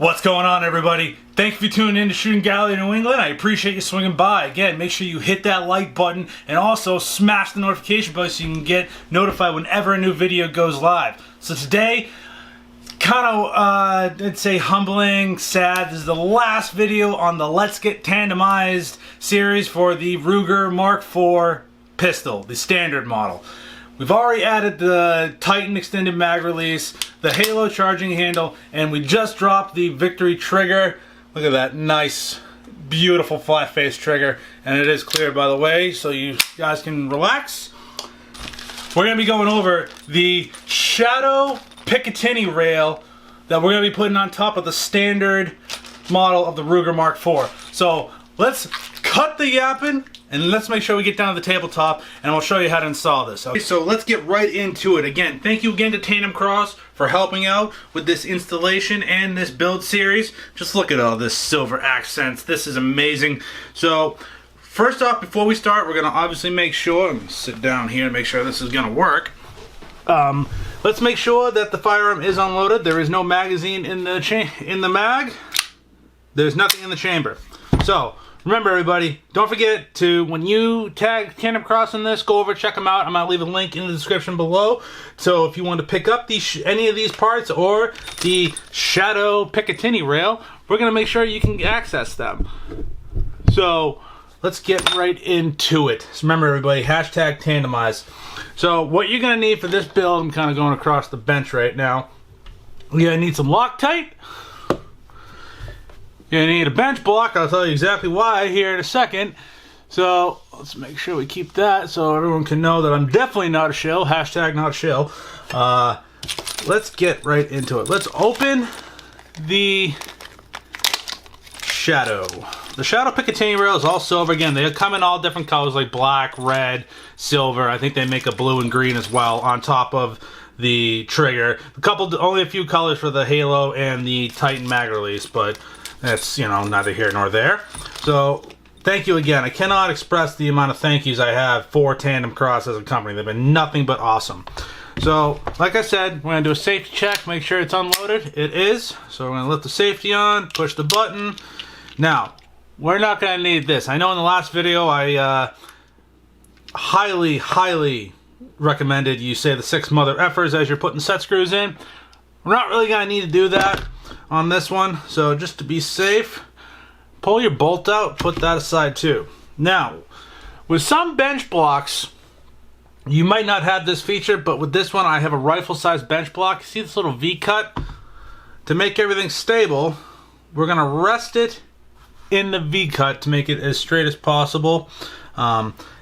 What's going on, everybody? Thank you for tuning in to Shooting Gallery New England. I appreciate you swinging by. Again, make sure you hit that like button and also smash the notification bell so you can get notified whenever a new video goes live. So today, kind of, I'd say humbling, sad. This is the last video on the Let's Get Tandemized series for the Ruger Mark IV pistol, the standard model. We've already added the Titan extended mag release, the Halo charging handle, and we just dropped the Victory trigger. Look at that nice, beautiful flat face trigger. And it is clear, by the way, so you guys can relax. We're going to be going over the Shadow Picitiny rail that we're going to be putting on top of the standard model of the Ruger Mark IV. So let's cut the yapping and let's make sure we get down to the tabletop and I'll show you how to install this. Okay, so let's get right into it. Again, thank you again to TandemKross for helping out with this installation and this build series. Just look at all this silver accents. This is amazing. So first off, before we start, we're going to obviously make sure, I'm going to sit down here and make sure this is going to work. Let's make sure that the firearm is unloaded. There is no magazine in the mag. There's nothing in the chamber. So remember, everybody, don't forget to, when you tag TandemKross in this, go over, check them out. I'm going to leave a link in the description below. So if you want to pick up any of these parts or the Shadow Picitiny rail, we're going to make sure you can access them. So let's get right into it. So remember, everybody, hashtag Tandemized. So what you're going to need for this build, I'm kind of going across the bench right now. You're going to need some Loctite. You're going to need a bench block. I'll tell you exactly why here in a second. So let's make sure we keep that so everyone can know that I'm definitely not a shill. Hashtag not a shill. Let's get right into it. Let's open the Shadow. The Shadow Picitiny rail is all silver. Again, they come in all different colors like black, red, silver. I think they make a blue and green as well on top of the trigger. Only a few colors for the Halo and the Titan mag release, but that's, you know, neither here nor there. So thank you again. I cannot express the amount of thank yous I have for TandemKross as a company. They've been nothing but awesome. So like I said, we're going to do a safety check, make sure it's unloaded. It is. So we're going to lift the safety on, push the button. Now, we're not going to need this. I know in the last video I highly recommended you say the 6 mother effers as you're putting set screws in. We're not really going to need to do that on this one. So just to be safe, pull your bolt out, put that aside too. Now, with some bench blocks, you might not have this feature, but with this one I have a rifle size bench block. See this little V-cut? To make everything stable, we're going to rest it in the V-cut to make it as straight as possible.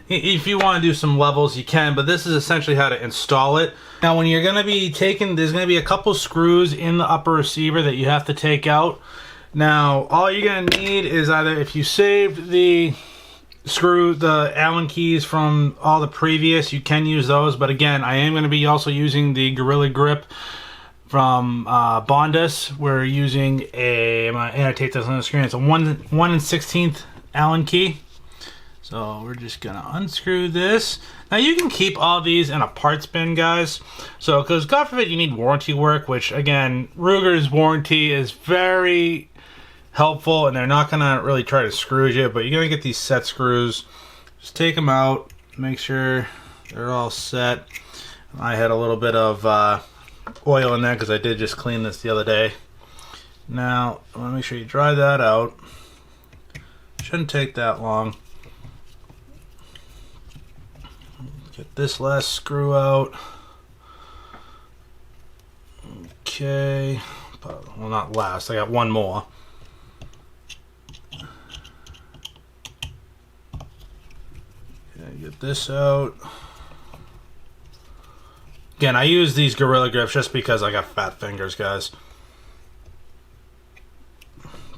If you want to do some levels, you can, but this is essentially how to install it. Now, when you're going to be taking, there's going to be a couple screws in the upper receiver that you have to take out. Now, all you're going to need is either, if you saved the Allen keys from all the previous, you can use those. But again, I am going to be also using the Gorilla Grip from Bondus. We're using I'm going to annotate this on the screen. It's a 1 16th Allen key. So we're just going to unscrew this. Now you can keep all these in a parts bin, guys. So, because God forbid you need warranty work, which again, Ruger's warranty is very helpful and they're not going to really try to screw you, but you're going to get these set screws. Just take them out, make sure they're all set. I had a little bit of oil in there because I did just clean this the other day. Now, I want to make sure you dry that out. Shouldn't take that long. Get this last screw out. Okay. Well, not last. I got one more. Okay, get this out. Again, I use these Gorilla Grips just because I got fat fingers, guys.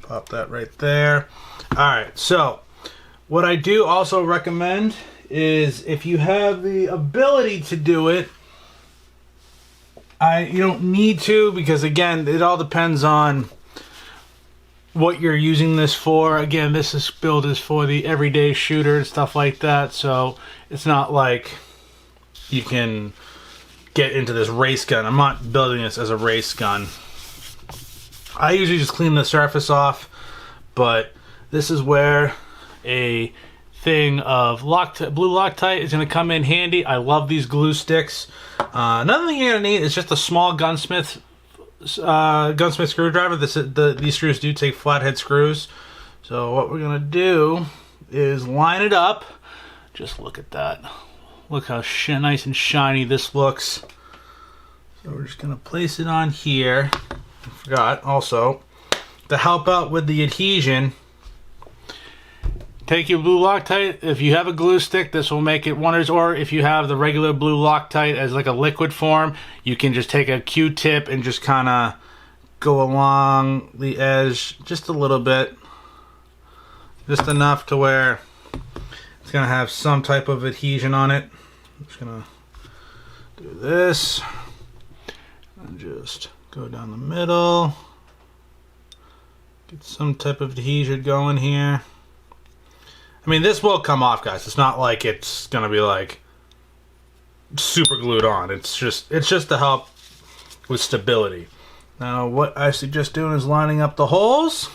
Pop that right there. Alright, so what I do also recommend is if you have the ability to do it, you don't need to, because again, it all depends on what you're using this for. Again, this build is for the everyday shooter and stuff like that, so it's not like you can get into this race gun. I'm not building this as a race gun. I usually just clean the surface off, but this is where a thing of blue Loctite is going to come in handy. I love these glue sticks. Another thing you're going to need is just a small gunsmith screwdriver. These screws do take flathead screws. So what we're going to do is line it up. Just look at that. Look how nice and shiny this looks. So we're just going to place it on here. I forgot also to help out with the adhesion. Take your blue Loctite. If you have a glue stick, this will make it wonders. Or if you have the regular blue Loctite as like a liquid form, you can just take a Q-tip and just kind of go along the edge just a little bit. Just enough to where it's going to have some type of adhesion on it. I'm just going to do this and just go down the middle. Get some type of adhesion going here. I mean, this will come off, guys. It's not like it's gonna be like super glued on. It's just to help with stability. Now, what I suggest doing is lining up the holes.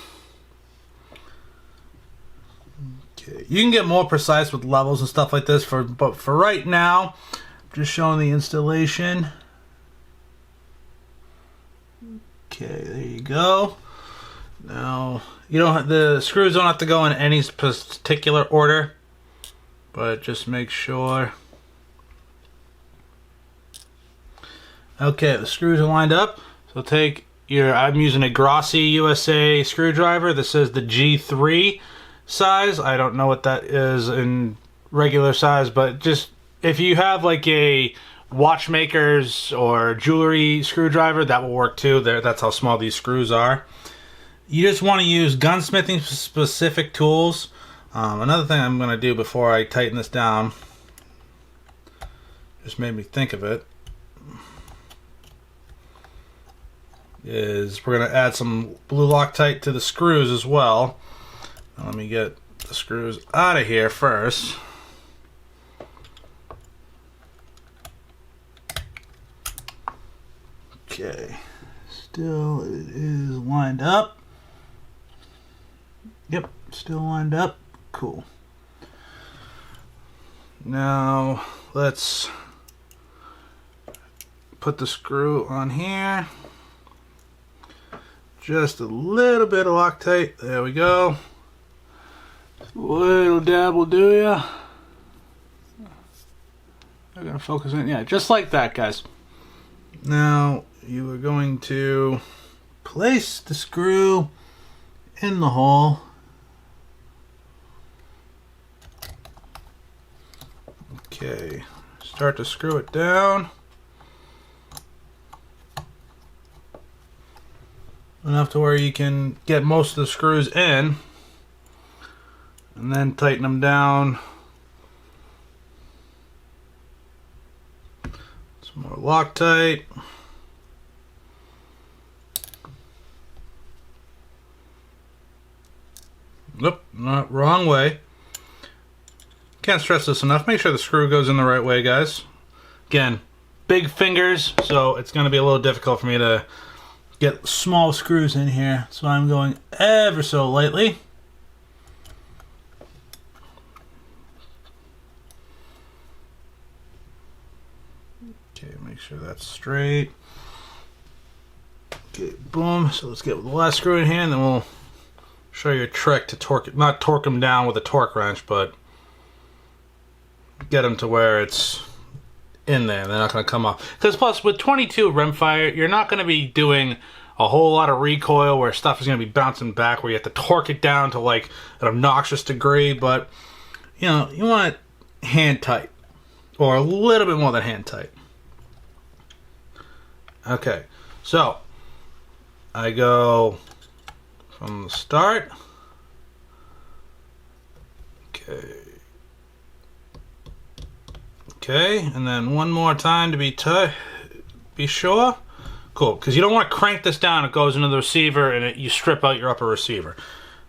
Okay, you can get more precise with levels and stuff like this. But for right now, I'm just showing the installation. Okay, there you go. Now, the screws don't have to go in any particular order, but just make sure. Okay, the screws are lined up. So take I'm using a Grossi USA screwdriver. This is the G3 size. I don't know what that is in regular size, but just if you have like a watchmaker's or jewelry screwdriver, that will work too. That's how small these screws are. You just want to use gunsmithing specific tools. Another thing I'm going to do before I tighten this down, just made me think of it, is we're going to add some blue Loctite to the screws as well. Now, let me get the screws out of here first. Okay, still it is lined up. Yep, still lined up. Cool. Now let's put the screw on here. Just a little bit of Loctite. There we go. A little dab will do ya. I'm gonna focus in. Yeah, just like that, guys. Now you are going to place the screw in the hole. Okay, start to screw it down. Enough to where you can get most of the screws in. And then tighten them down. Some more Loctite. Nope, not wrong way. Can't stress this enough. Make sure the screw goes in the right way, guys. Again, big fingers, so it's going to be a little difficult for me to get small screws in here. So I'm going ever so lightly. Okay, make sure that's straight. Okay, boom. So let's get the last screw in here, and then we'll show you a trick to torque it. Not torque them down with a torque wrench, but get them to where it's in there. They're not going to come off. Because plus, with 22 rimfire, you're not going to be doing a whole lot of recoil where stuff is going to be bouncing back, where you have to torque it down to like an obnoxious degree. But, you know, you want it hand tight, or a little bit more than hand tight. Okay, so I go from the start. Okay. Okay, and then one more time to be sure. Cool, because you don't want to crank this down. It goes into the receiver and you strip out your upper receiver.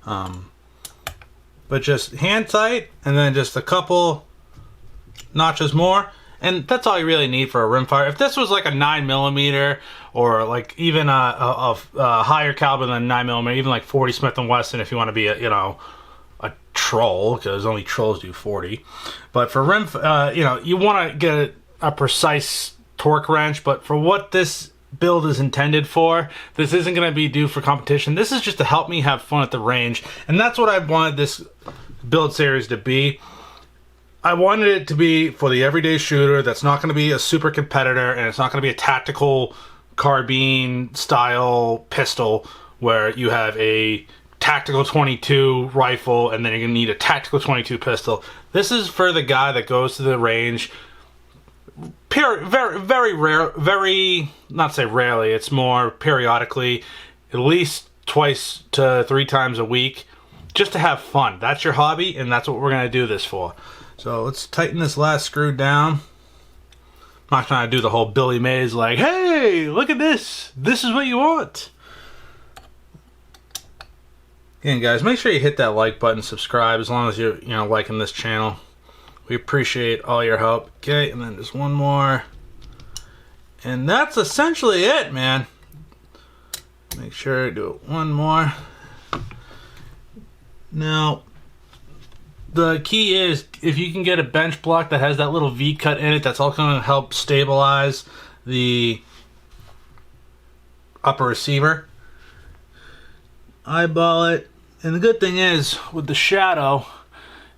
But just hand tight, and then just a couple notches more, And that's all you really need for a rimfire. If this was like a 9mm or like even a higher caliber than 9mm, even like 40 Smith & Wesson, if you want to be a, you know, a troll, because only trolls do 40. But for rim, you know, you want to get a precise torque wrench. But for what this build is intended for, this isn't going to be due for competition. This is just to help me have fun at the range, and that's what I wanted this build series to be. I wanted it to be for the everyday shooter that's not going to be a super competitor, and it's not going to be a tactical carbine style pistol where you have a tactical 22 rifle and then you're going to need a tactical 22 pistol. This is for the guy that goes to the range very rare, not say rarely, it's more periodically, at least twice to 3 times a week, just to have fun. That's your hobby, and that's what we're going to do this for. So let's tighten this last screw down. I'm not trying to do the whole Billy Mays like, hey, look at this. This is what you want. Again, guys, make sure you hit that like button, subscribe, as long as you're, you know, liking this channel. We appreciate all your help. Okay, and then just one more. And that's essentially it, man. Make sure to do it one more. Now, the key is, if you can get a bench block that has that little V cut in it, that's all going to help stabilize the upper receiver. Eyeball it. And the good thing is, with the shadow,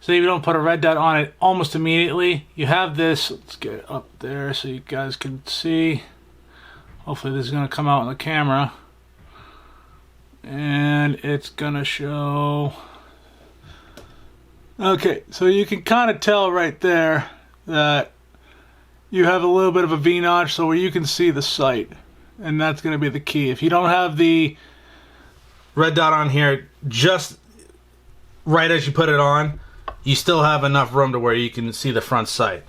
so if you don't put a red dot on it almost immediately, you have this. Let's get it up there so you guys can see. Hopefully this is going to come out on the camera. And it's going to show. Okay, so you can kind of tell right there that you have a little bit of a V-notch, so where you can see the sight. And that's going to be the key. If you don't have the red dot on here just right as you put it on, you still have enough room to where you can see the front sight.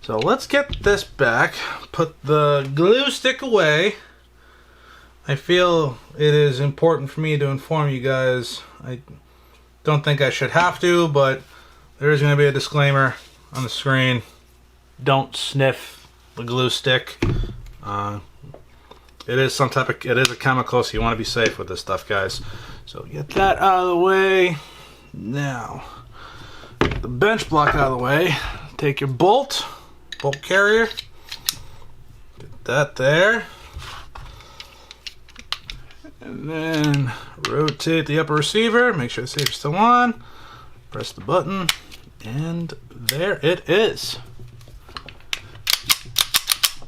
So let's get this back, put the glue stick away. I feel it is important for me to inform you guys. I don't think I should have to, but there is going to be a disclaimer on the screen. Don't sniff the glue stick. It is some type of, it is a chemical, so you want to be safe with this stuff, guys. So get that out of the way. Now, get the bench block out of the way. Take your bolt carrier. Get that there. And then rotate the upper receiver. Make sure the receiver's still on. Press the button. And there it is.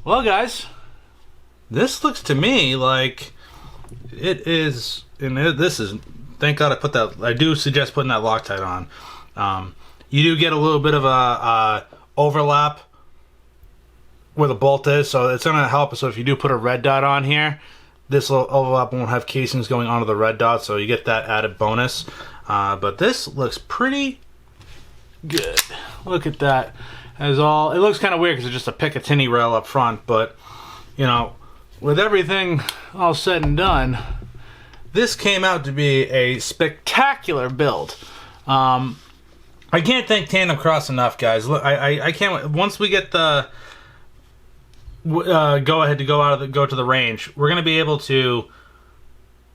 Well, guys, this looks to me like it is, and this is, thank God I put that, I do suggest putting that Loctite on. You do get a little bit of a overlap where the bolt is, so it's going to help. So if you do put a red dot on here, this little overlap won't have casings going onto the red dot, so you get that added bonus. But this looks pretty good. Look at that. As all, it looks kind of weird because it's just a Picitiny rail up front, but you know, with everything all said and done, this came out to be a spectacular build. I can't thank TandemKross enough, guys. Look, I can't. Once we get the go ahead to go to the range, we're gonna be able to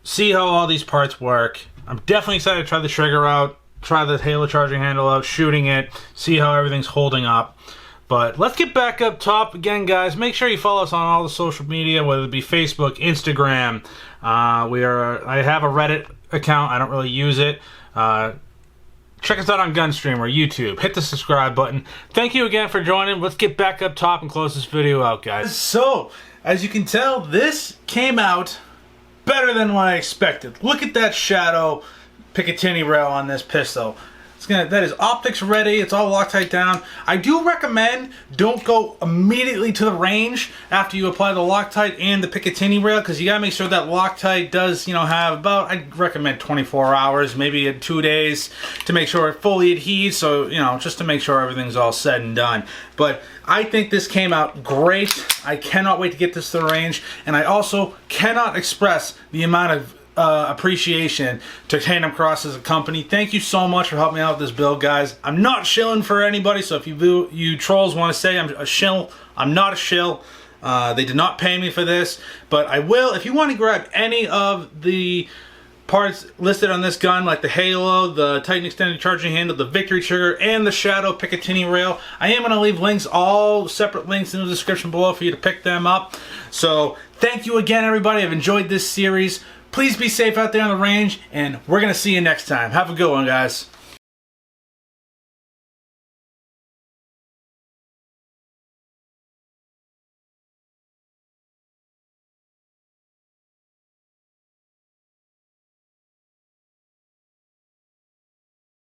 see how all these parts work. I'm definitely excited to try the trigger out, try the Halo charging handle out, shooting it, see how everything's holding up. But let's get back up top again, guys. Make sure you follow us on all the social media, whether it be Facebook, Instagram. I have a Reddit account. I don't really use it. Check us out on Gunstream or YouTube. Hit the subscribe button. Thank you again for joining. Let's get back up top and close this video out, guys. So, as you can tell, this came out better than what I expected. Look at that shadow Picitiny rail on this pistol. That is optics ready. It's all Loctite down. I do recommend don't go immediately to the range after you apply the Loctite and the Picitiny rail, because you gotta make sure that Loctite does, you know, have about, I'd recommend 24 hours, maybe 2 days, to make sure it fully adheres. So, you know, just to make sure everything's all said and done. But I think this came out great. I cannot wait to get this to the range, and I also cannot express the amount of appreciation to TandemKross as a company. Thank you so much for helping me out with this build, guys. I'm not shilling for anybody, so if you trolls want to say I'm a shill, I'm not a shill. They did not pay me for this, but I will. If you want to grab any of the parts listed on this gun, like the halo, the Titan extended charging handle, the victory trigger, and the shadow Picitiny rail, I am going to leave links, all separate links in the description below for you to pick them up. So thank you again, everybody. I've enjoyed this series. Please be safe out there on the range, and we're going to see you next time. Have a good one, guys.